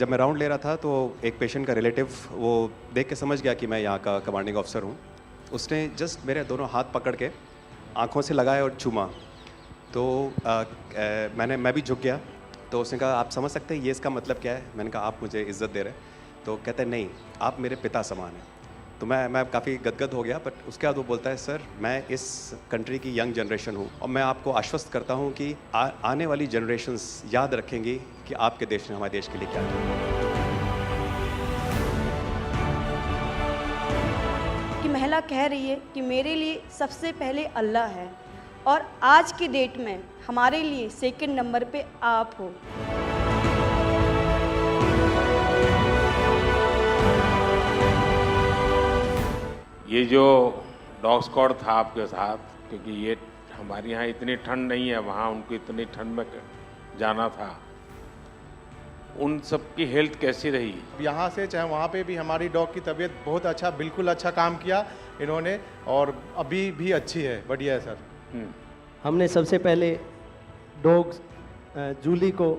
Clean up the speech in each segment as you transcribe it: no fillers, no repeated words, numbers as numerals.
जब मैं राउंड ले रहा था तो एक पेशेंट का रिलेटिव वो देख के समझ गया कि मैं यहाँ का कमांडिंग ऑफिसर हूँ। उसने जस्ट मेरे दोनों हाथ पकड़ के आँखों से लगाया और चूमा। तो मैं भी झुक गया। तो उसने कहा आप समझ सकते हैं ये इसका मतलब क्या है? मैंने कहा आप मुझे इज़्ज़त दे रहे हैं। तो कहते हैं नहीं, आप मेरे पिता समान हैं। तो मैं काफ़ी गदगद हो गया। बट उसके बाद वो बोलता है सर मैं इस कंट्री की यंग जनरेशन हूँ और मैं आपको आश्वस्त करता हूँ कि आने वाली जनरेशन्स याद रखेंगी कि आपके देश ने हमारे देश के लिए क्या किया। कि महिला कह रही है कि मेरे लिए सबसे पहले अल्लाह है और आज की डेट में हमारे लिए सेकंड नंबर पे आप हो। ये जो डॉग स्क्वाड था आपके साथ, क्योंकि ये हमारे यहाँ इतनी ठंड नहीं है, वहाँ उनको इतनी ठंड में जाना था, उन सब की हेल्थ कैसी रही? यहाँ से चाहे वहाँ पे भी हमारी डॉग की तबीयत बहुत अच्छा, बिल्कुल अच्छा काम किया इन्होंने और अभी भी अच्छी है, बढ़िया है सर। हमने सबसे पहले डॉग जूली को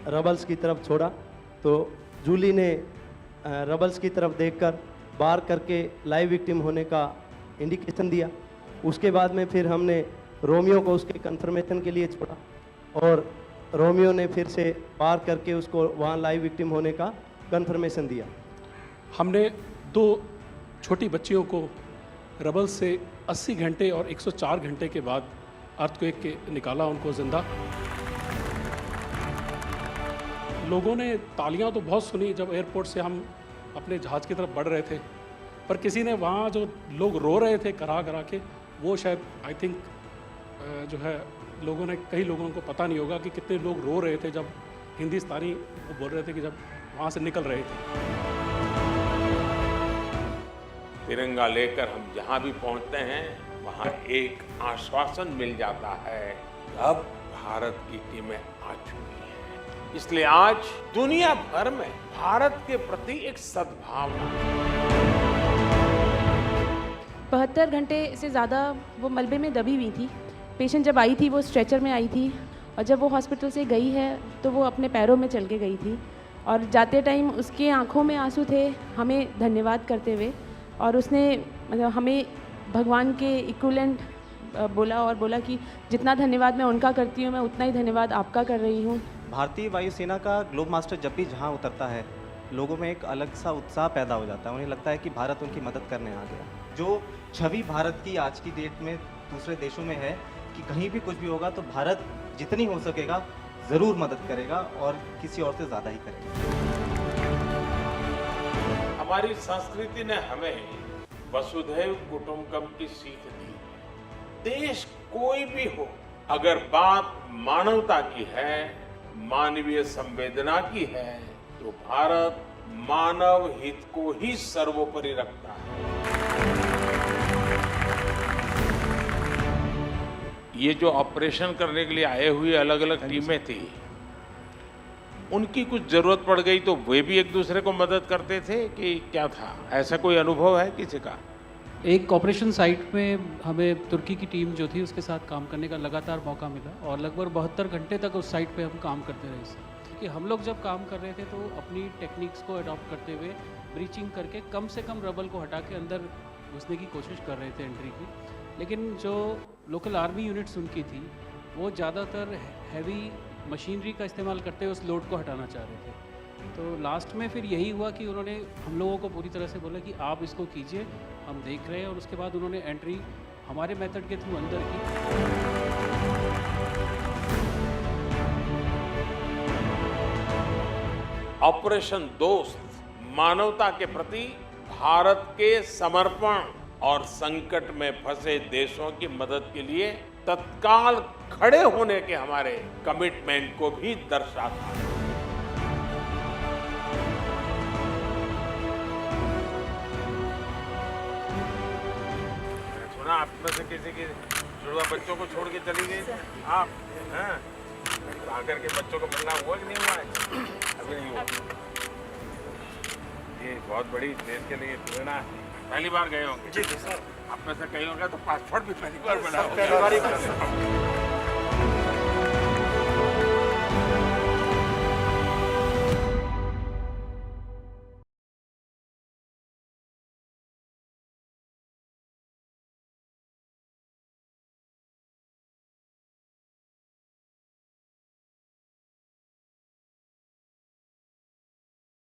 रबल्स की तरफ छोड़ा तो जूली ने रबल्स की तरफ देखकर बार करके लाइव विक्टिम होने का इंडिकेशन दिया। उसके बाद में फिर हमने रोमियो को उसके कंफर्मेशन के लिए छोड़ा और रोमियो ने फिर से बार करके उसको वहाँ लाइव विक्टिम होने का कंफर्मेशन दिया। हमने 2 छोटी बच्चियों को रबल से 80 घंटे और 104 घंटे के बाद अर्थक्वेक के निकाला उनको जिंदा। लोगों ने तालियां तो बहुत सुनी जब एयरपोर्ट से हम अपने जहाज़ की तरफ बढ़ रहे थे, पर किसी ने वहाँ जो लोग रो रहे थे करा करा के, वो शायद आई थिंक जो है लोगों ने, कई लोगों को पता नहीं होगा कि कितने लोग रो रहे थे जब हिंदुस्तानी वो बोल रहे थे कि जब वहाँ से निकल रहे थे। तिरंगा लेकर हम जहाँ भी पहुँचते हैं वहाँ एक आश्वासन मिल जाता है, अब भारत की टीमें आ चुकी हैं। इसलिए आज दुनिया भर में भारत के प्रति एक सद्भावना। 72 घंटे से ज़्यादा वो मलबे में दबी हुई थी। पेशेंट जब आई थी वो स्ट्रेचर में आई थी और जब वो हॉस्पिटल से गई है तो वो अपने पैरों में चल के गई थी और जाते टाइम उसके आंखों में आंसू थे हमें धन्यवाद करते हुए, और उसने मतलब हमें भगवान के इक्विवेलेंट बोला और बोला कि जितना धन्यवाद मैं उनका करती हूँ मैं उतना ही धन्यवाद आपका कर रही हूँ। भारतीय वायुसेना का ग्लोब मास्टर जब भी जहाँ उतरता है लोगों में एक अलग सा उत्साह पैदा हो जाता है। उन्हें लगता है कि भारत उनकी मदद करने आ गया। जो छवि भारत की आज की डेट में दूसरे देशों में है कि कहीं भी कुछ भी होगा तो भारत जितनी हो सकेगा ज़रूर मदद करेगा और किसी और से ज़्यादा ही करेगा। हमारी संस्कृति ने हमें वसुधैव कुटुंबकम की सीख दी। देश कोई भी हो, अगर बात मानवता की है, मानवीय संवेदना की है, तो भारत मानव हित को ही सर्वोपरि रखता है। ये जो ऑपरेशन करने के लिए आए हुए अलग अलग टीमें थी, उनकी कुछ जरूरत पड़ गई तो वे भी एक दूसरे को मदद करते थे कि क्या था? ऐसा कोई अनुभव है किसी का? एक ऑपरेशन साइट में हमें तुर्की की टीम जो थी उसके साथ काम करने का लगातार मौका मिला और लगभग 72 घंटे तक उस साइट पे हम काम करते रहे। कि हम लोग जब काम कर रहे थे तो अपनी टेक्निक्स को अडॉप्ट करते हुए ब्रीचिंग करके कम से कम रबल को हटा के अंदर घुसने की कोशिश कर रहे थे एंट्री की। लेकिन जो लोकल आर्मी यूनिट्स उनकी थी वो ज़्यादातर हैवी मशीनरी का इस्तेमाल करते हुए उस लोड को हटाना चाह रहे थे। तो लास्ट में फिर यही हुआ कि उन्होंने हम लोगों को पूरी तरह से बोला कि आप इसको कीजिए, हम देख रहे हैं, और उसके बाद उन्होंने एंट्री हमारे मेथड के थ्रू अंदर की। ऑपरेशन दोस्त मानवता के प्रति भारत के समर्पण और संकट में फंसे देशों की मदद के लिए तत्काल खड़े होने के हमारे कमिटमेंट को भी दर्शाता है। सुना आप में से किसी की जुड़वा बच्चों को छोड़ के चली गई आप, हैं? आकर के बच्चों को मिलना हुआ कि नहीं हुआ है? अभी नहीं हुआ। ये बहुत बड़ी देश के लिए प्रेरणा है। पहली बार गए होंगे? जी सर। आप में से कई होंगे तो पासपोर्ट भी पहली बार बना होगा।